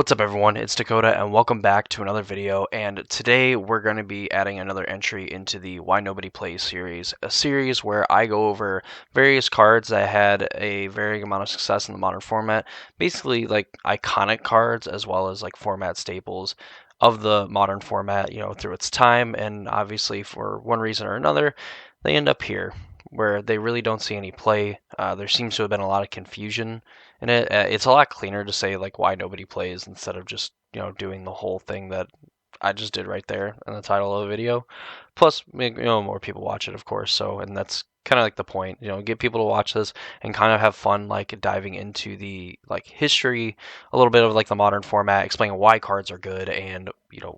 What's up everyone, it's Dakota and welcome back to another video, and today we're going to be adding another entry into the Why Nobody Plays series, a series where I go over various cards that had a varying amount of success in the modern format, basically like iconic cards as well as like format staples of the modern format, through its time, and obviously for one reason or another, they end up here where they really don't see any play. There seems to have been a lot of confusion in it. It's a lot cleaner to say like why nobody plays instead of just doing the whole thing that I just did right there in the title of the video. Plus, more people watch it, of course. So, and that's kind of like the point, get people to watch this and kind of have fun, like diving into the like history, a little bit of like the modern format, explaining why cards are good and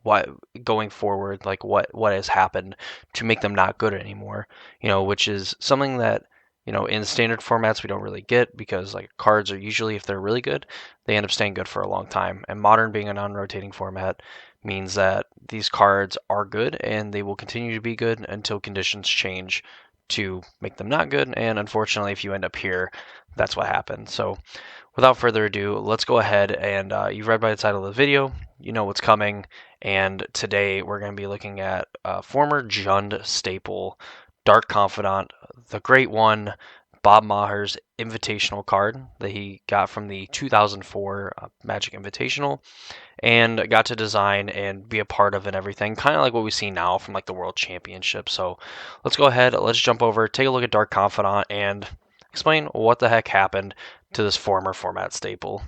what going forward, like what has happened to make them not good anymore. Which is something that in standard formats we don't really get because like cards are usually, if they're really good, they end up staying good for a long time. And modern being a non-rotating format means that these cards are good and they will continue to be good until conditions change to make them not good. And unfortunately, if you end up here, that's what happened. So without further ado, let's go ahead and you've read by the title of the video, you know what's coming. And today we're going to be looking at former Jund staple, Dark Confidant, the great one, Bob Maher's invitational card that he got from the 2004 Magic Invitational and got to design and be a part of and everything, kind of like what we see now from like the World Championship. So let's go ahead, let's jump over, take a look at Dark Confidant and explain what the heck happened to this former format staple.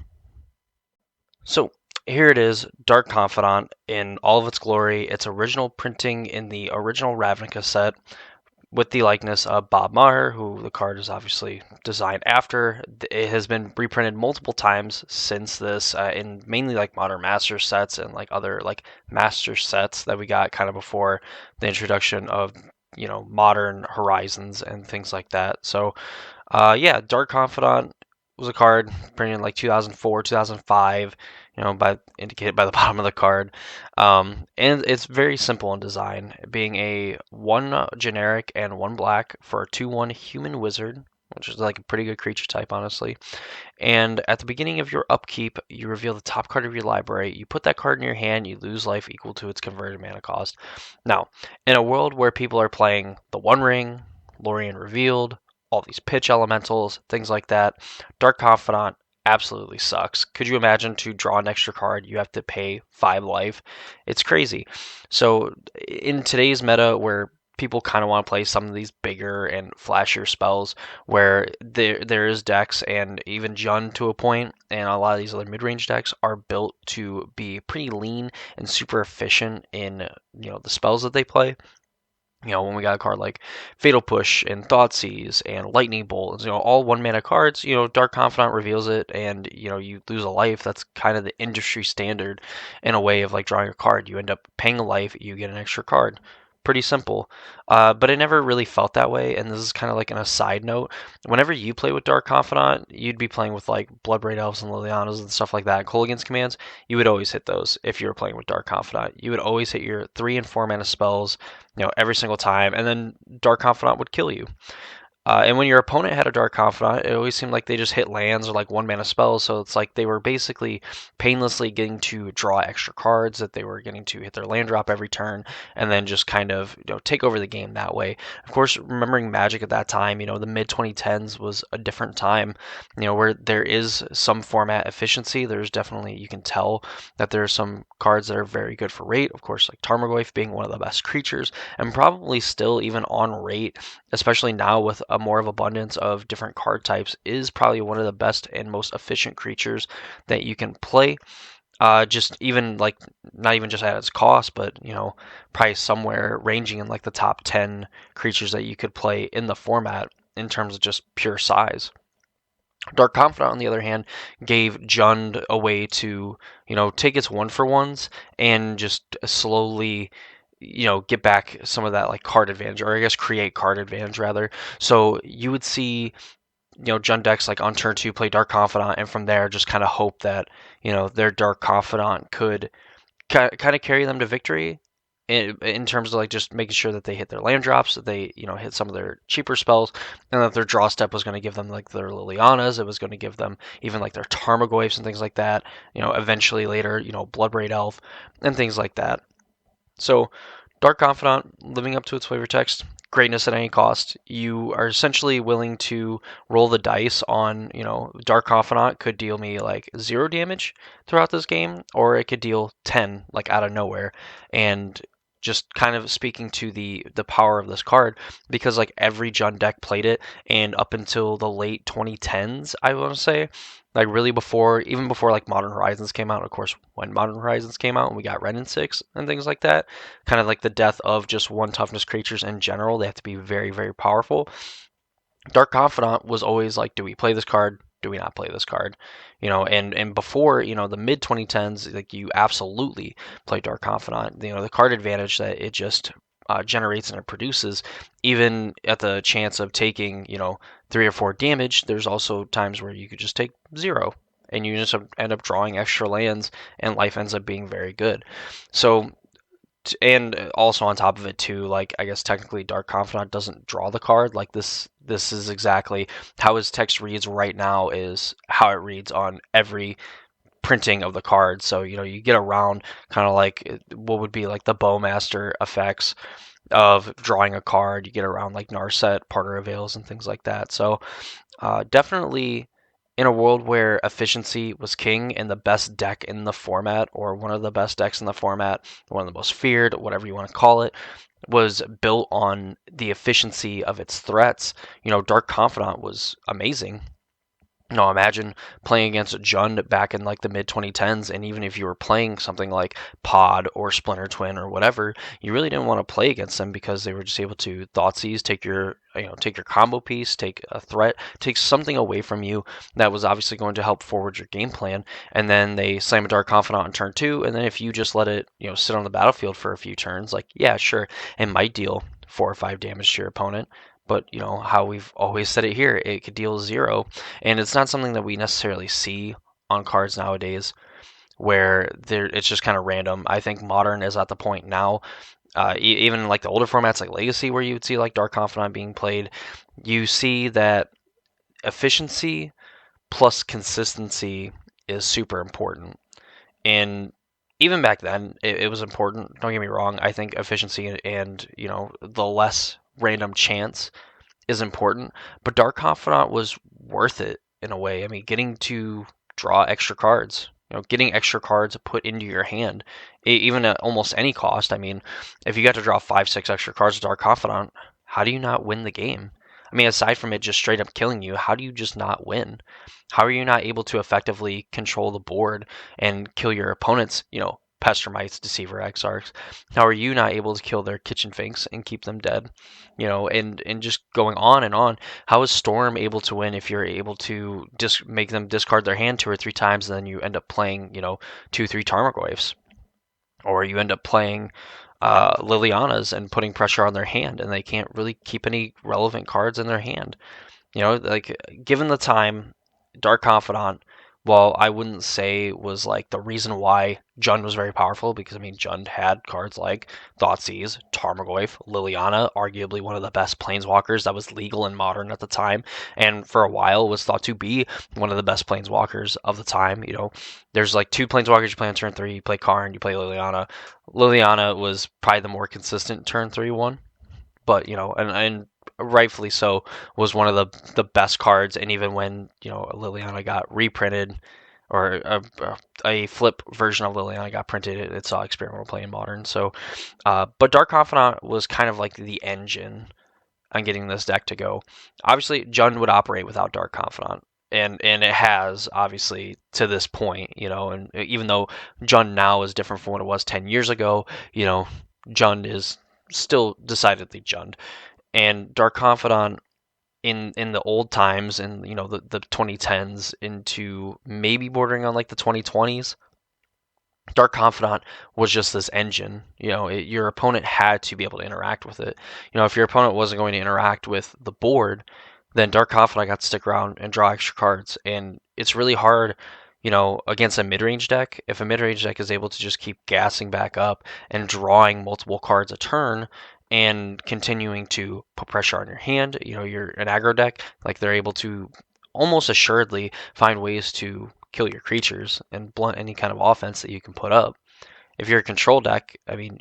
So here it is, Dark Confidant in all of its glory, its original printing in the original Ravnica set, with the likeness of Bob Maher, who the card is obviously designed after. It has been reprinted multiple times since this, in mainly like Modern Master sets and like other like Master sets that we got kind of before the introduction of Modern Horizons and things like that. So yeah, Dark Confidant was a card printed in like 2004, 2005, by indicated by the bottom of the card. And it's very simple in design, being a one generic and one black for a 2/1 human wizard, which is like a pretty good creature type, honestly. And at the beginning of your upkeep, you reveal the top card of your library. You put that card in your hand, you lose life equal to its converted mana cost. Now, in a world where people are playing the One Ring, Lorien Revealed, all these pitch elementals, things like that, Dark Confidant absolutely sucks. Could you imagine to draw an extra card, you have to pay 5 life? It's crazy. So in today's meta where people kind of want to play some of these bigger and flashier spells where there is decks and even Jund to a point, and a lot of these other mid-range decks are built to be pretty lean and super efficient in the spells that they play. When we got a card like Fatal Push and Thoughtseize and Lightning Bolt, all 1 mana cards, Dark Confidant reveals it and, you lose a life. That's kind of the industry standard in a way of like drawing a card. You end up paying a life, you get an extra card. Pretty simple. But it never really felt that way, and this is kind of like an aside note. Whenever you play with Dark Confidant, you'd be playing with like Bloodbraid Elves and Lilianas and stuff like that, Kolaghan's commands. You would always hit those if you were playing with Dark Confidant. You would always hit your 3 and 4 mana spells, every single time, and then Dark Confidant would kill you. And when your opponent had a Dark Confidant, it always seemed like they just hit lands or like 1 mana spells. So it's like they were basically painlessly getting to draw extra cards, that they were getting to hit their land drop every turn, and then just kind of take over the game that way. Of course, remembering Magic at that time, the mid 2010s was a different time, where there is some format efficiency. There's definitely, you can tell that there are some cards that are very good for rate. Of course, like Tarmogoyf being one of the best creatures, and probably still even on rate, especially now with a more of abundance of different card types, is probably one of the best and most efficient creatures that you can play. Just even like not even just at its cost, but probably somewhere ranging in like the top 10 creatures that you could play in the format in terms of just pure size. Dark Confidant, on the other hand, gave Jund a way to take its 1-for-1s and just slowly get back some of that like card advantage, or I guess create card advantage rather. So you would see, Jund decks like on turn 2 play Dark Confidant, and from there just kind of hope that, their Dark Confidant could kind of carry them to victory. in terms of like just making sure that they hit their land drops, that they hit some of their cheaper spells, and that their draw step was going to give them like their Lilianas. It was going to give them even like their Tarmogoyfs and things like that. Eventually later, Bloodbraid Elf and things like that. So Dark Confidant, living up to its flavor text, greatness at any cost. You are essentially willing to roll the dice on, Dark Confidant could deal me like 0 damage throughout this game, or it could deal 10 like out of nowhere. And just kind of speaking to the power of this card, because like every Jund deck played it, and up until the late 2010s, I want to say, like really even before like Modern Horizons came out. Of course, when Modern Horizons came out and we got Ren and 6 and things like that, kind of like the death of just 1 toughness creatures in general. They have to be very, very powerful. Dark Confidant was always like, do we play this card? Do we not play this card? And before, the mid 2010s, like you absolutely play Dark Confidant. The card advantage that it just generates and it produces, even at the chance of taking, 3 or 4 damage, there's also times where you could just take 0 and you just end up drawing extra lands and life ends up being very good. So, and also on top of it too, like I guess technically Dark Confidant doesn't draw the card. Like this is exactly how his text reads right now, is how it reads on every printing of the card. So you get around kind of like what would be like the Bowmaster effects of drawing a card. You get around like Narset, Parter Avails, and things like that. So definitely in a world where efficiency was king and the best deck in the format, or one of the best decks in the format, one of the most feared, whatever you want to call it, was built on the efficiency of its threats. Dark Confidant was amazing. Imagine playing against Jund back in like the mid 2010s, and even if you were playing something like Pod or Splinter Twin or whatever, you really didn't want to play against them because they were just able to Thoughtseize, take your combo piece, take a threat, take something away from you that was obviously going to help forward your game plan, and then they slam a Dark Confidant on turn 2, and then if you just let it sit on the battlefield for a few turns, like yeah, sure, it might deal 4 or 5 damage to your opponent. But how we've always said it here, it could deal 0, and it's not something that we necessarily see on cards nowadays, where it's just kind of random. I think Modern is at the point now, even like the older formats like Legacy, where you would see like Dark Confidant being played, you see that efficiency plus consistency is super important. And even back then, it was important. Don't get me wrong. I think efficiency and the less random chance is important, but Dark Confidant was worth it in a way. I mean, getting to draw extra cards, getting extra cards put into your hand, even at almost any cost. I mean, if you got to draw 5, 6 extra cards with Dark Confidant, how do you not win the game? I mean, aside from it just straight up killing you, how do you just not win? How are you not able to effectively control the board and kill your opponents, Pestermites, Deceiver Exarchs? How are you not able to kill their Kitchen Finks and keep them dead? And just going on and on. How is Storm able to win if you're able to make them discard their hand 2 or 3 times, and then you end up playing, 2, 3 Tarmogoyfs? Or you end up playing Lilianas and putting pressure on their hand, and they can't really keep any relevant cards in their hand. Like given the time, Dark Confidant, well, I wouldn't say was like the reason why Jund was very powerful, because I mean Jund had cards like Thoughtseize, Tarmogoyf, Liliana, arguably one of the best planeswalkers that was legal in Modern at the time, and for a while was thought to be one of the best planeswalkers of the time. There's like 2 planeswalkers you play on turn 3, you play Karn, you play Liliana. Liliana was probably the more consistent turn 3 one, but and rightfully so, was one of the best cards. And even when Liliana got reprinted, or a flip version of Liliana got printed, it saw experimental play in Modern. So but Dark Confidant was kind of like the engine on getting this deck to go. Obviously Jund would operate without Dark Confidant, and it has, obviously, to this point. And even though Jund now is different from what it was 10 years ago, Jund is still decidedly Jund. And Dark Confidant in the old times, in the 2010s into maybe bordering on like the 2020s, Dark Confidant was just this engine. Your opponent had to be able to interact with it. If your opponent wasn't going to interact with the board, then Dark Confidant got to stick around and draw extra cards. And it's really hard against a mid-range deck, if a mid-range deck is able to just keep gassing back up and drawing multiple cards a turn and continuing to put pressure on your hand, you're an aggro deck, like they're able to almost assuredly find ways to kill your creatures and blunt any kind of offense that you can put up. If you're a control deck, I mean,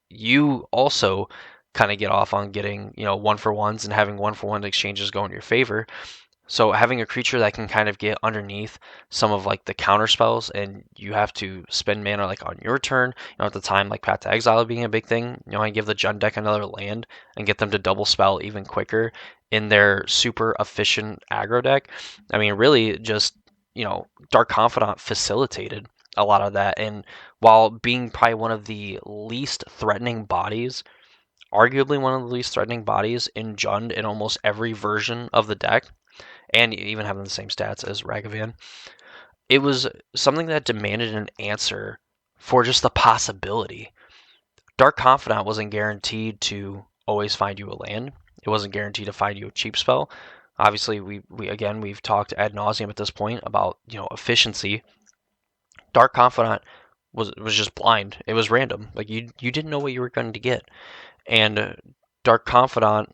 you also kind of get off on getting, one for ones and having one for one exchanges go in your favor. So having a creature that can kind of get underneath some of like the counter spells, and you have to spend mana like on your turn. At the time, like Path to Exile being a big thing. I give the Jund deck another land and get them to double spell even quicker in their super efficient aggro deck. I mean, really, just Dark Confidant facilitated a lot of that, and while being probably one of the least threatening bodies, arguably one of the least threatening bodies in Jund in almost every version of the deck, and even having the same stats as Ragavan, it was something that demanded an answer for just the possibility. Dark Confidant wasn't guaranteed to always find you a land. It wasn't guaranteed to find you a cheap spell. Obviously, we've talked ad nauseum at this point about efficiency. Dark Confidant was just blind. It was random. Like you didn't know what you were going to get, and Dark Confidant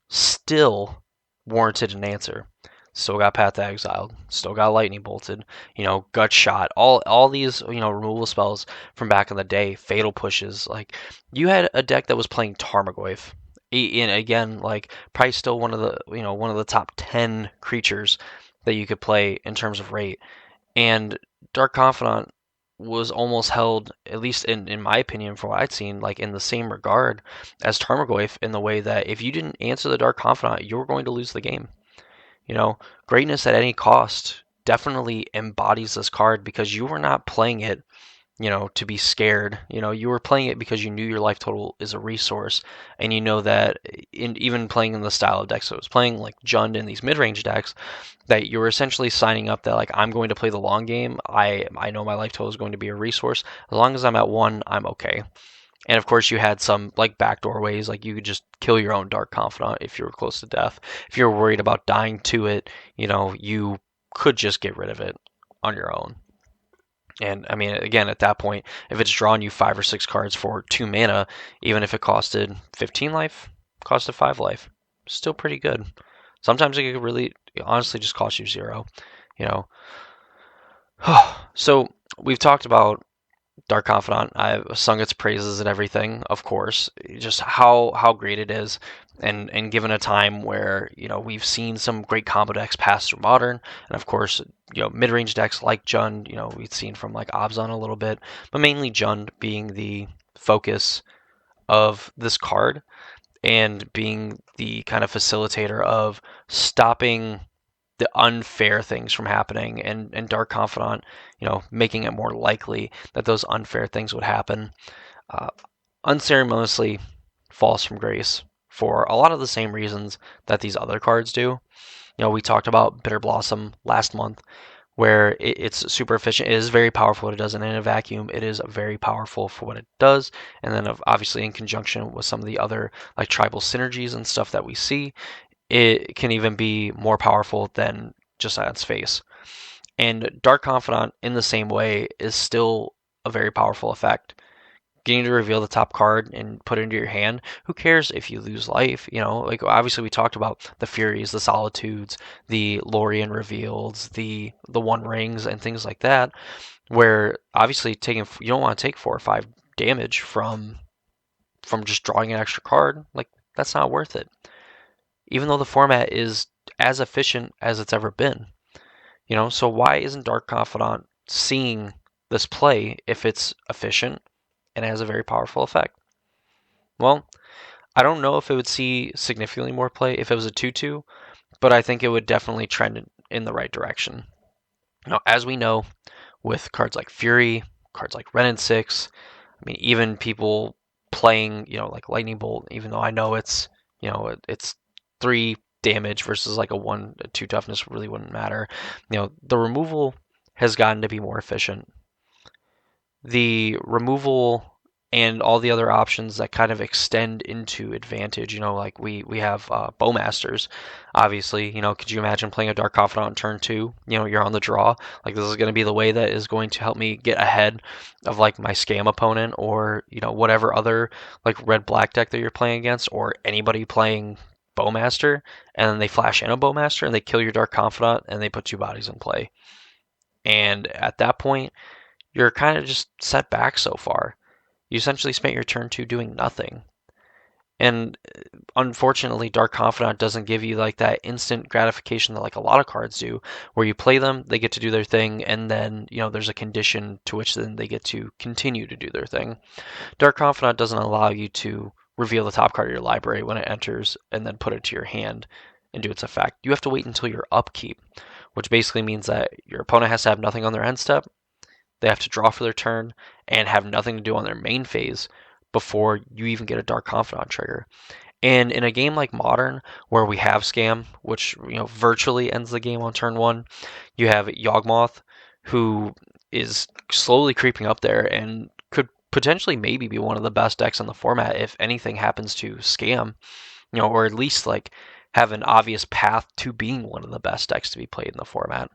still warranted an answer. Still got Path to Exiled, still got Lightning Bolted, Gut Shot, all these, removal spells from back in the day, Fatal Pushes. Like, you had a deck that was playing Tarmogoyf. And again, like, probably still one of the top 10 creatures that you could play in terms of rate. And Dark Confidant was almost held, at least in my opinion, from what I'd seen, like in the same regard as Tarmogoyf, in the way that if you didn't answer the Dark Confidant, you were going to lose the game. Greatness at any cost definitely embodies this card, because you were not playing it, to be scared. You were playing it because you knew your life total is a resource, and you know that even playing in the style of decks that I was playing, like Jund in these mid-range decks, that you were essentially signing up that, like, I'm going to play the long game. I know my life total is going to be a resource. As long as I'm at 1, I'm okay. And of course, you had some like backdoor ways, like you could just kill your own Dark Confidant if you were close to death. If you're worried about dying to it, you could just get rid of it on your own. And I mean, again, at that point, if it's drawing you 5 or 6 cards for 2 mana, even if it costed 15 life, costed 5 life, still pretty good. Sometimes it could really, honestly, just cost you 0. So we've talked about Dark Confidant. I've sung its praises and everything, of course, just how great it is, and given a time where we've seen some great combo decks pass through Modern, and of course mid-range decks like Jund, we've seen from like Abzan a little bit, but mainly Jund being the focus of this card and being the kind of facilitator of stopping the unfair things from happening, and Dark Confidant, making it more likely that those unfair things would happen, uh, unceremoniously falls from grace for a lot of the same reasons that these other cards do. We talked about Bitter Blossom last month, where it's super efficient. It is very powerful what it does, and in a vacuum, it is very powerful for what it does. And then obviously in conjunction with some of the other like tribal synergies and stuff that we see, it can even be more powerful than just on its face. And Dark Confidant, in the same way, is still a very powerful effect. Getting to reveal the top card and put it into your hand, who cares if you lose life? Like obviously we talked about the Furies, the Solitudes, the Lorien reveals, the One Rings, and things like that, where obviously you don't want to take 4 or 5 damage from just drawing an extra card. Like, that's not worth it, even though the format is as efficient as it's ever been. So why isn't Dark Confidant seeing this play if it's efficient and has a very powerful effect? Well, I don't know if it would see significantly more play if it was a 2/2, but I think it would definitely trend in the right direction. Now, as we know, with cards like Fury, cards like Ren and 6, I mean, even people playing, like Lightning Bolt, even though I know it's 3 damage versus like a 2 toughness really wouldn't matter. The removal has gotten to be more efficient. The removal and all the other options that kind of extend into advantage. Like we have Bowmasters, obviously. Could you imagine playing a Dark Confidant on turn two? You're on the draw. Like this is going to be the way that is going to help me get ahead of like my scam opponent, or whatever other like red black deck that you're playing against, or anybody playing Bowmaster, and then they flash in a Bowmaster and they kill your Dark Confidant and they put two bodies in play. And at that point, you're kind of just set back so far. You essentially spent your turn two doing nothing. And unfortunately, Dark Confidant doesn't give you like that instant gratification that like a lot of cards do, where you play them, they get to do their thing, and then there's a condition to which then they get to continue to do their thing. Dark Confidant doesn't allow you to reveal the top card of your library when it enters and then put it to your hand and do its effect. You have to wait until your upkeep, which basically means that your opponent has to have nothing on their end step. They have to draw for their turn and have nothing to do on their main phase before you even get a Dark Confidant trigger. And in a game like Modern, where we have Scam, which virtually ends the game on turn one, you have Yawgmoth, who is slowly creeping up there and could potentially maybe be one of the best decks in the format if anything happens to Scam, or at least like have an obvious path to being one of the best decks to be played in the format.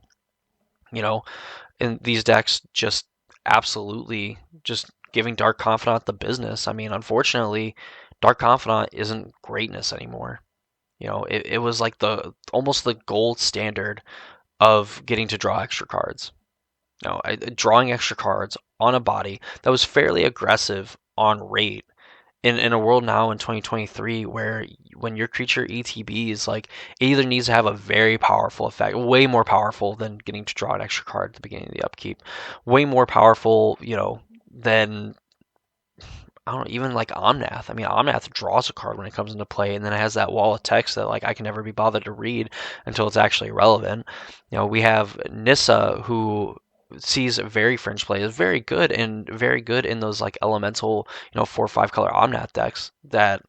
And these decks just absolutely just giving Dark Confidant the business. I mean, unfortunately, Dark Confidant isn't greatness anymore. It was like almost the gold standard of getting to draw extra cards. Drawing extra cards on a body that was fairly aggressive on rate in a world now in 2023 where when your creature ETBs, like it either needs to have a very powerful effect, way more powerful than getting to draw an extra card at the beginning of the upkeep, way more powerful, than I don't know, even like Omnath. I mean, Omnath draws a card when it comes into play, and then it has that wall of text that like I can never be bothered to read until it's actually relevant. We have Nissa, who sees very fringe play, is very good and very good in those like elemental, 4 or 5 color Omnath decks that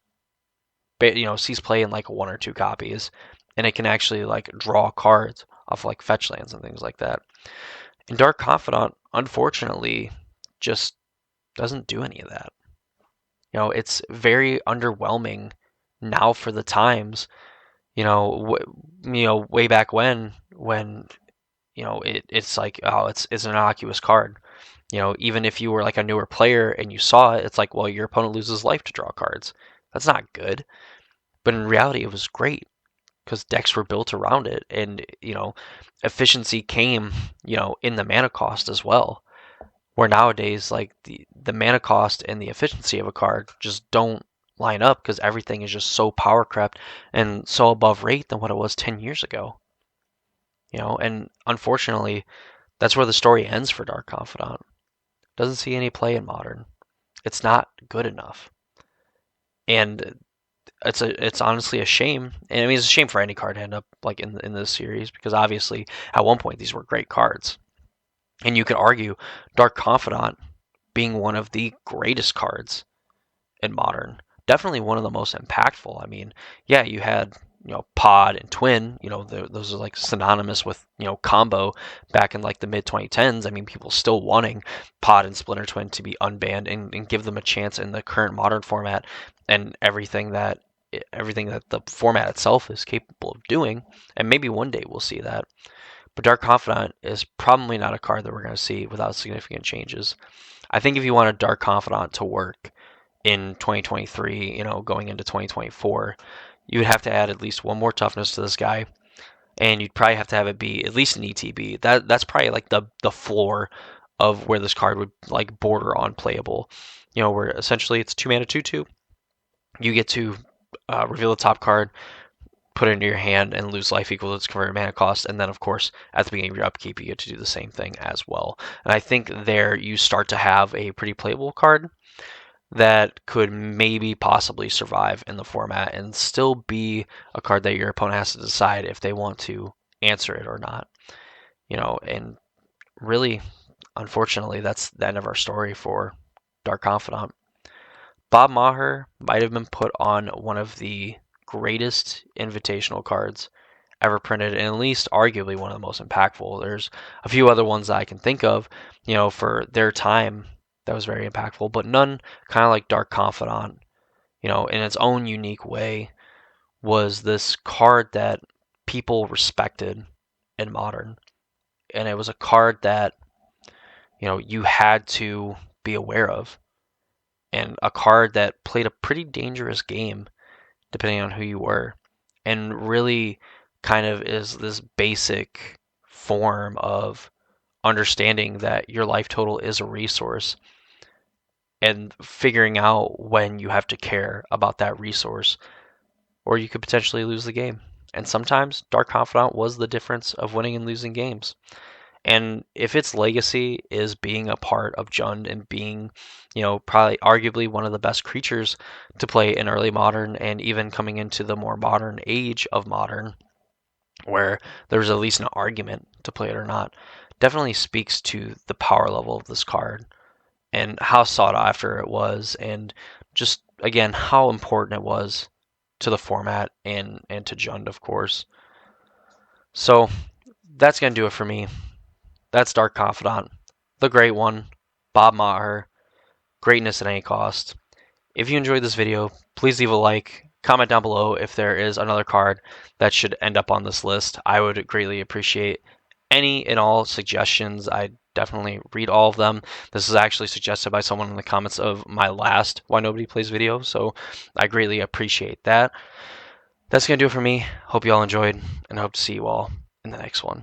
sees play in like 1 or 2 copies, and it can actually like draw cards off like fetch lands and things like that. And Dark Confidant, unfortunately, just doesn't do any of that. It's very underwhelming now for the times. Way back when it's like, oh, it's an innocuous card. Even if you were like a newer player and you saw it, it's like, well, your opponent loses life to draw cards. That's not good. But in reality, it was great because decks were built around it, and efficiency came in the mana cost as well. Where nowadays, like the mana cost and the efficiency of a card just don't line up because everything is just so power crept and so above rate than what it was 10 years ago. And unfortunately, that's where the story ends for Dark Confidant. Doesn't see any play in Modern. It's not good enough. And it's honestly a shame. And I mean, it's a shame for any card to end up like in this series, because obviously at one point these were great cards. And you could argue Dark Confidant being one of the greatest cards in Modern. Definitely one of the most impactful. I mean, yeah, you had, Pod and Twin, those are like synonymous with, combo back in like the mid 2010s. I mean, people still wanting Pod and Splinter Twin to be unbanned and give them a chance in the current Modern format and everything that the format itself is capable of doing. And maybe one day we'll see that. But Dark Confidant is probably not a card that we're going to see without significant changes. I think if you want a Dark Confidant to work in 2023, going into 2024, you would have to add at least one more toughness to this guy, and you'd probably have to have it be at least an ETB. That's probably like the floor of where this card would like border on playable. Where essentially it's 2 mana 2/2. You get to reveal the top card, put it into your hand, and lose life equal to its converted mana cost. And then, of course, at the beginning of your upkeep, you get to do the same thing as well. And I think there you start to have a pretty playable card that could maybe possibly survive in the format and still be a card that your opponent has to decide if they want to answer it or not. And really, unfortunately, that's the end of our story for Dark Confidant. Bob Maher might have been put on one of the greatest invitational cards ever printed, and at least arguably one of the most impactful. There's a few other ones that I can think of, for their time that was very impactful, but none kind of like Dark Confidant, in its own unique way, was this card that people respected in Modern. And it was a card that, you had to be aware of, and a card that played a pretty dangerous game depending on who you were, and really kind of is this basic form of understanding that your life total is a resource and figuring out when you have to care about that resource, or you could potentially lose the game. And sometimes Dark Confidant was the difference of winning and losing games. And if its legacy is being a part of Jund and being, probably arguably one of the best creatures to play in early Modern, and even coming into the more modern age of Modern, where there's at least an argument to play it or not, definitely speaks to the power level of this card and how sought after it was, and just, again, how important it was to the format and to Jund, of course. So that's going to do it for me. That's Dark Confidant, the great one, Bob Maher, greatness at any cost. If you enjoyed this video, please leave a like, comment down below if there is another card that should end up on this list. I would greatly appreciate any and all suggestions. I definitely read all of them. This is actually suggested by someone in the comments of my last Why Nobody Plays video, so I greatly appreciate that. That's going to do it for me. Hope you all enjoyed, and hope to see you all in the next one.